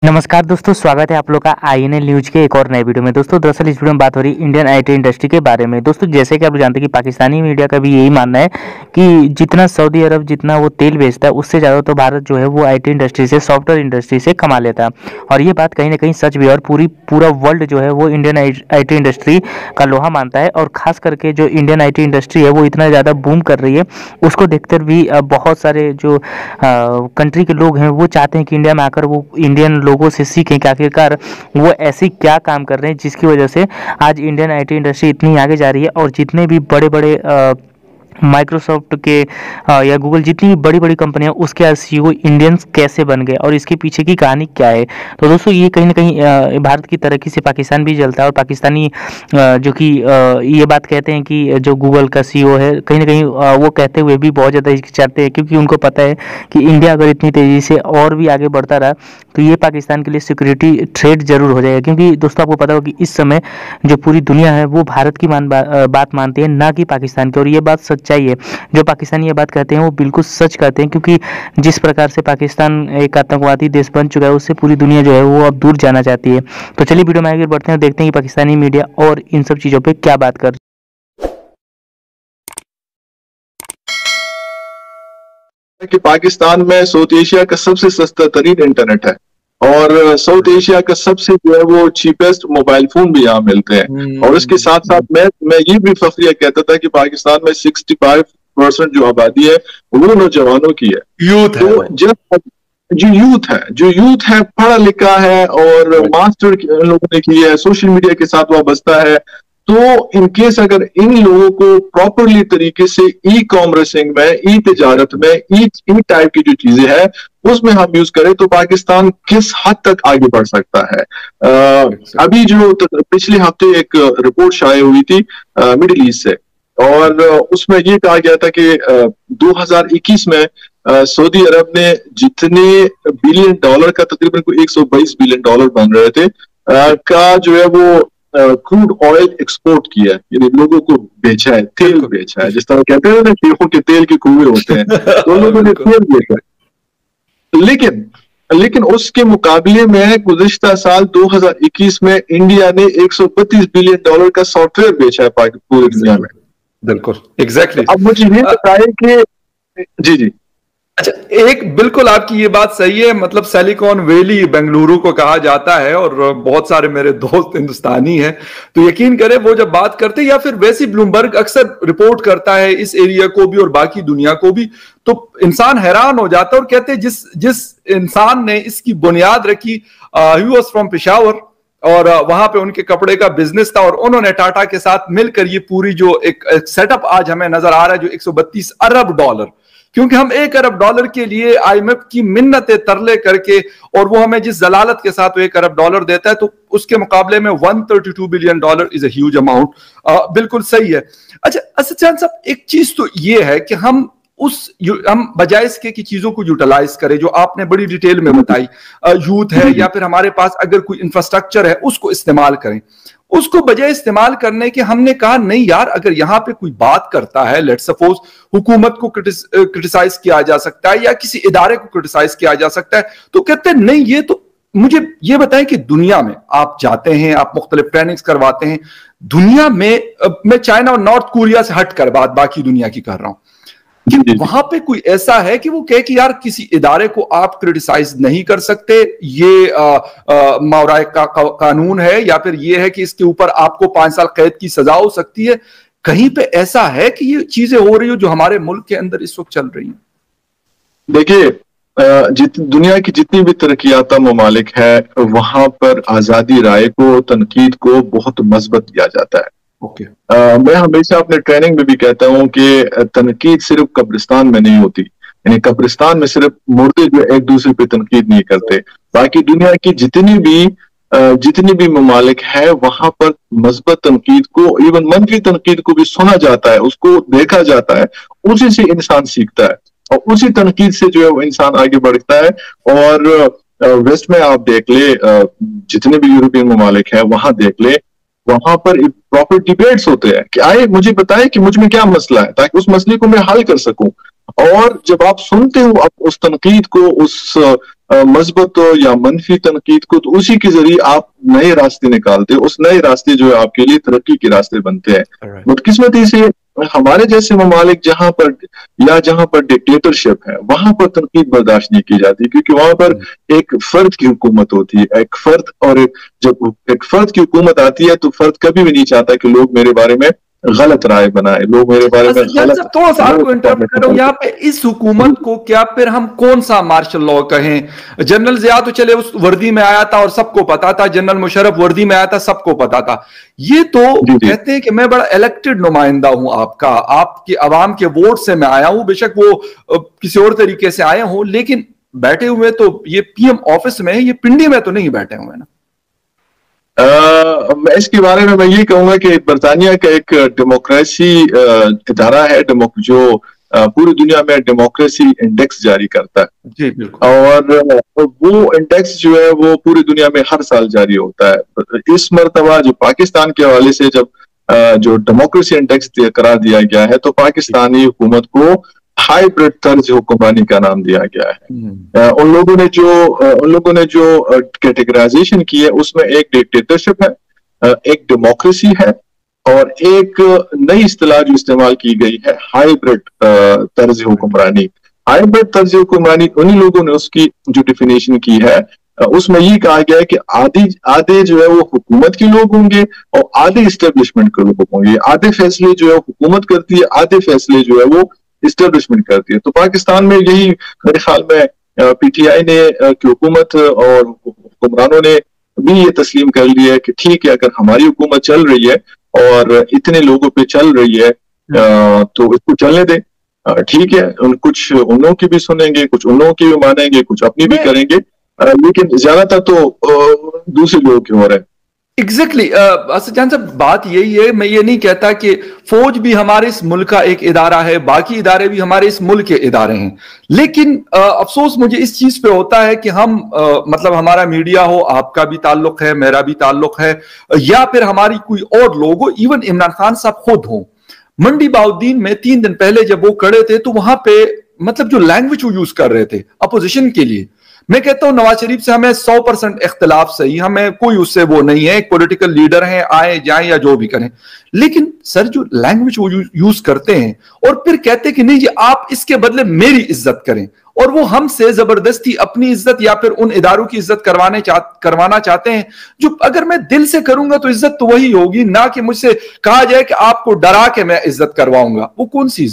नमस्कार दोस्तों, स्वागत है आप लोग का INL न्यूज के एक और नए वीडियो में। दोस्तों दरअसल इस वीडियो में बात हो रही है इंडियन IT इंडस्ट्री के बारे में। दोस्तों जैसे कि आप जानते हैं कि पाकिस्तानी मीडिया का भी यही मानना है कि जितना सऊदी अरब जितना वो तेल बेचता है उससे ज़्यादा तो भारत जो है वो IT इंडस्ट्री से, सॉफ्टवेयर इंडस्ट्री से कमा लेता है। और ये बात कहीं ना कहीं सच भी है और पूरा वर्ल्ड जो है वो इंडियन IT इंडस्ट्री का लोहा मानता है। और खास करके जो इंडियन IT इंडस्ट्री है वो इतना ज़्यादा बूम कर रही है, उसको देखकर भी बहुत सारे जो कंट्री के लोग हैं वो चाहते हैं कि इंडिया में आकर वो इंडियन लोगों से सीखें कि आखिरकार वो ऐसी क्या काम कर रहे हैं जिसकी वजह से आज इंडियन IT इंडस्ट्री इतनी आगे जा रही है। और जितने भी बड़े बड़े माइक्रोसॉफ्ट के या गूगल जितनी भी बड़ी बड़ी कंपनियां उसके CEO इंडियंस कैसे बन गए और इसके पीछे की कहानी क्या है। तो दोस्तों ये कहीं ना कहीं भारत की तरक्की से पाकिस्तान भी जलता है। और पाकिस्तानी जो कि ये बात कहते हैं कि जो गूगल का CEO है कहीं ना कहीं वो कहते हुए भी बहुत ज़्यादा हिचकिचाते हैं, क्योंकि उनको पता है कि इंडिया अगर इतनी तेज़ी से और भी आगे बढ़ता रहा तो ये पाकिस्तान के लिए सिक्योरिटी थ्रेट जरूर हो जाएगा। क्योंकि दोस्तों आपको पता हो कि इस समय जो पूरी दुनिया है वो भारत की बात मानती है, ना कि पाकिस्तान की। और ये बात सच्चाई है, जो पाकिस्तानी ये बात कहते हैं वो बिल्कुल सच कहते हैं, क्योंकि जिस प्रकार से पाकिस्तान एक आतंकवादी देश बन चुका है उससे पूरी दुनिया जो है वो अब दूर जाना चाहती है। तो चलिए वीडियो में आगे बढ़ते हैं, देखते हैं कि पाकिस्तानी मीडिया और इन सब चीज़ों पे क्या बात कर। कि पाकिस्तान में साउथ एशिया का सबसे सस्ता तरीन इंटरनेट है और साउथ एशिया का सबसे जो है वो चीपेस्ट मोबाइल फोन भी यहाँ मिलते हैं। और इसके साथ साथ मैं ये भी फखरिया कहता था कि पाकिस्तान में 65% जो आबादी है वो नौजवानों की है, यूथ है। तो जो यूथ है पढ़ा लिखा है और मास्टर लोगों ने की है, सोशल मीडिया के साथ वाबस्ता है। तो इनकेस अगर इन लोगों को प्रॉपरली तरीके से ई कॉमर्सिंग में, ई तिजारत में, ई टाइप की जो चीजें हैं उसमें हम यूज करें तो पाकिस्तान किस हद तक आगे बढ़ सकता है। अभी जो पिछले हफ्ते एक रिपोर्ट शाये हुई थी मिडिल ईस्ट से, और उसमें ये कहा गया था कि 2021 में सऊदी अरब ने जितने $1 बिलियन का, तकरीबन $122 बिलियन बन रहे थे का जो है वो क्रूड ऑयल एक्सपोर्ट किया है, यानी लोगों को बेचा है, तेल बेचा है। जिस तरह कहते हैं ना शेखों के तेल के कुएं होते हैं, तो लोगों ने तेल बेचा है। लेकिन उसके मुकाबले में गुज़िश्ता साल 2021 में इंडिया ने $132 बिलियन का सॉफ्टवेयर बेचा है पूरी दुनिया में। बिल्कुल एग्जैक्टली। अब मुझे ये बताएं कि जी अच्छा, एक बिल्कुल आपकी ये बात सही है। मतलब सिलिकॉन वैली बेंगलुरु को कहा जाता है और बहुत सारे मेरे दोस्त हिंदुस्तानी हैं, तो यकीन करें वो जब बात करते हैं या फिर वैसी ब्लूमबर्ग अक्सर रिपोर्ट करता है इस एरिया को भी और बाकी दुनिया को भी, तो इंसान हैरान हो जाता है और कहते हैं जिस इंसान ने इसकी बुनियाद रखी, ही वाज फ्रॉम पेशावर और वहां पे उनके कपड़े का बिजनेस था और उन्होंने टाटा के साथ मिलकर ये पूरी जो एक सेटअप आज हमें नजर आ रहा है जो $132 अरब, क्योंकि हम $1 अरब के लिए IMF की मिन्नतें तरले करके, और वो हमें जिस जलालत के साथ $1 अरब देता है तो उसके मुकाबले में $132 billion is a huge amount. बिल्कुल सही है। अच्छा असद साहब, एक चीज तो ये है कि हम बजाय इसके की चीजों को यूटिलाइज करें जो आपने बड़ी डिटेल में बताई, यूथ है या फिर हमारे पास अगर कोई इंफ्रास्ट्रक्चर है उसको इस्तेमाल करें, उसको बजाय इस्तेमाल करने के हमने कहा नहीं यार, अगर यहां पे कोई बात करता है, लेट्स सपोज हुकूमत को क्रिटिसाइज किया जा सकता है या किसी इदारे को क्रिटिसाइज किया जा सकता है, तो कहते हैं नहीं, ये तो मुझे ये बताएं कि दुनिया में आप जाते हैं, आप मुख्तलिफ ट्रेनिंग्स करवाते हैं दुनिया में, मैं चाइना और नॉर्थ कोरिया से हटकर बात बाकी दुनिया की कर रहा हूं, कि वहां पे कोई ऐसा है कि वो कहे कि यार किसी इदारे को आप क्रिटिसाइज नहीं कर सकते, ये मावराए का कानून है, या फिर ये है कि इसके ऊपर आपको 5 साल कैद की सजा हो सकती है। कहीं पे ऐसा है कि ये चीजें हो रही हो जो हमारे मुल्क के अंदर इस वक्त चल रही हैं? देखिए, दुनिया की जितनी भी तरक्याता ममालिक है वहां पर आजादी राय को, तनकीद को बहुत मज़बत दिया जाता है। मैं हमेशा अपने ट्रेनिंग में भी कहता हूं कि तनकीद सिर्फ कब्रिस्तान में नहीं होती, यानी कब्रिस्तान में सिर्फ मुर्दे जो एक दूसरे पे तनकीद नहीं करते, बाकी दुनिया की जितनी भी ममालिक है वहां पर मज़बत तनकीद को, इवन मनफी तनकीद को भी सुना जाता है, उसको देखा जाता है, उसी से इंसान सीखता है और उसी तनकीद से जो है वो इंसान आगे बढ़ता है। और वेस्ट में आप देख ले, जितने भी यूरोपियन ममालिक है वहां देख ले, वहां पर प्रॉपर डिबेट्स होते हैं कि आए मुझे बताएं कि मुझ में क्या मसला है, ताकि उस मसले को मैं हल कर सकूं। और जब आप सुनते हो आप उस तनकीद को, उस मस्बत हो या मनफी तनकीद को, तो उसी के जरिए आप नए रास्ते निकालते हो, उस नए रास्ते जो है आपके लिए तरक्की के रास्ते बनते हैं। बदकिस्मती से हमारे जैसे ममालिक जहां पर डिक्टेटरशिप है, वहां पर तनकीद बर्दाश्त नहीं की जाती, क्योंकि वहां पर एक फर्द की हुकूमत होती है, जब एक फर्द की हुकूमत आती है तो फर्द कभी भी नहीं चाहता कि लोग मेरे बारे में गलत राय बनाए, लोग मेरे बारे में गलत। थोड़ा सा आपको इंटरप्ट करूं यहाँ पे, इस हुकूमत को क्या फिर हम कौन सा मार्शल लॉ कहें? जनरल जिया तो चले उस वर्दी में आया था और सबको पता था, जनरल मुशर्रफ वर्दी में आया था, सबको पता था। ये तो कहते हैं कि मैं बड़ा इलेक्टेड नुमाइंदा हूं आपका, आपकी आवाम के वोट से मैं आया हूं, बेशक वो किसी और तरीके से आए हूं, लेकिन बैठे हुए तो ये पीएम ऑफिस में, ये पिंडी में तो नहीं बैठे हुए ना। मैं इसके बारे में मैं ये कहूंगा कि बरतानिया का एक डेमोक्रेसी इदारा है जो पूरी दुनिया में डेमोक्रेसी इंडेक्स जारी करता है जी, बिल्कुल। और वो इंडेक्स जो है वो पूरी दुनिया में हर साल जारी होता है। इस मर्तबा जो पाकिस्तान के हवाले से जब जो डेमोक्रेसी इंडेक्स करार दिया गया है, तो पाकिस्तानी हुकूमत को हाइब्रिड तर्ज हुक्मरानी का नाम दिया गया है। उन लोगों ने जो कैटेगराइजेशन की है, उसमें एक डिक्टेटरशिप है, एक डेमोक्रेसी है, और एक नई इस्तिलाह जो इस्तेमाल की गई है, हाइब्रिड तर्ज हुक्मरानी। हाइब्रिड तर्ज हुक्मरानी उन्हीं लोगों ने उसकी जो डिफिनेशन की है, उसमें ये कहा गया है कि आधे जो है वो हुकूमत के लोग होंगे और आधे इस्टेब्लिशमेंट के लोग होंगे। आधे फैसले जो है हुकूमत करती है, आधे फैसले जो है वो इस्टेब्लिशमेंट करती है। तो पाकिस्तान में यही मेरे ख्याल में पीटीआई ने की हुकूमत और हुक्मरानों ने भी ये तस्लीम कर लिया है कि ठीक है, अगर हमारी हुकूमत चल रही है और इतने लोगों पे चल रही है तो इसको चलने दें। ठीक है, कुछ उन लोगों की भी सुनेंगे, कुछ उन लोगों की भी मानेंगे, कुछ अपनी भी करेंगे, लेकिन ज्यादातर तो दूसरे लोगों की हो रहा है। एग्जैक्टली असद जान साहब, बात यही है। मैं ये नहीं कहता कि फौज भी हमारे इस मुल्क का एक इदारा है, बाकी इदारे भी हमारे इस मुल्क के इदारे हैं, लेकिन अफसोस मुझे इस चीज पे होता है कि हम मतलब हमारा मीडिया हो, आपका भी ताल्लुक है, मेरा भी ताल्लुक है, या फिर हमारी कोई और लोग हो, इवन इमरान खान साहब खुद हो, मंडी बाउद्दीन में 3 दिन पहले जब वो खड़े थे तो वहां पे मतलब जो लैंग्वेज वो यूज कर रहे थे अपोजिशन के लिए, मैं कहता हूं नवाज शरीफ से हमें 100% इख्तिलाफ सही, हमें कोई उससे वो नहीं है, एक पॉलिटिकल लीडर हैं, आए जाएं या जो भी करें, लेकिन सर जो लैंग्वेज वो यूज करते हैं और फिर कहते हैं कि नहीं जी आप इसके बदले मेरी इज्जत करें, और वो हमसे जबरदस्ती अपनी इज्जत या फिर उन इदारों की इज्जत करवाना चाहते हैं, जो अगर मैं दिल से करूंगा तो इज्जत तो वही होगी, ना कि मुझसे कहा जाए कि आपको डरा के मैं इज्जत करवाऊंगा। वो कौन सी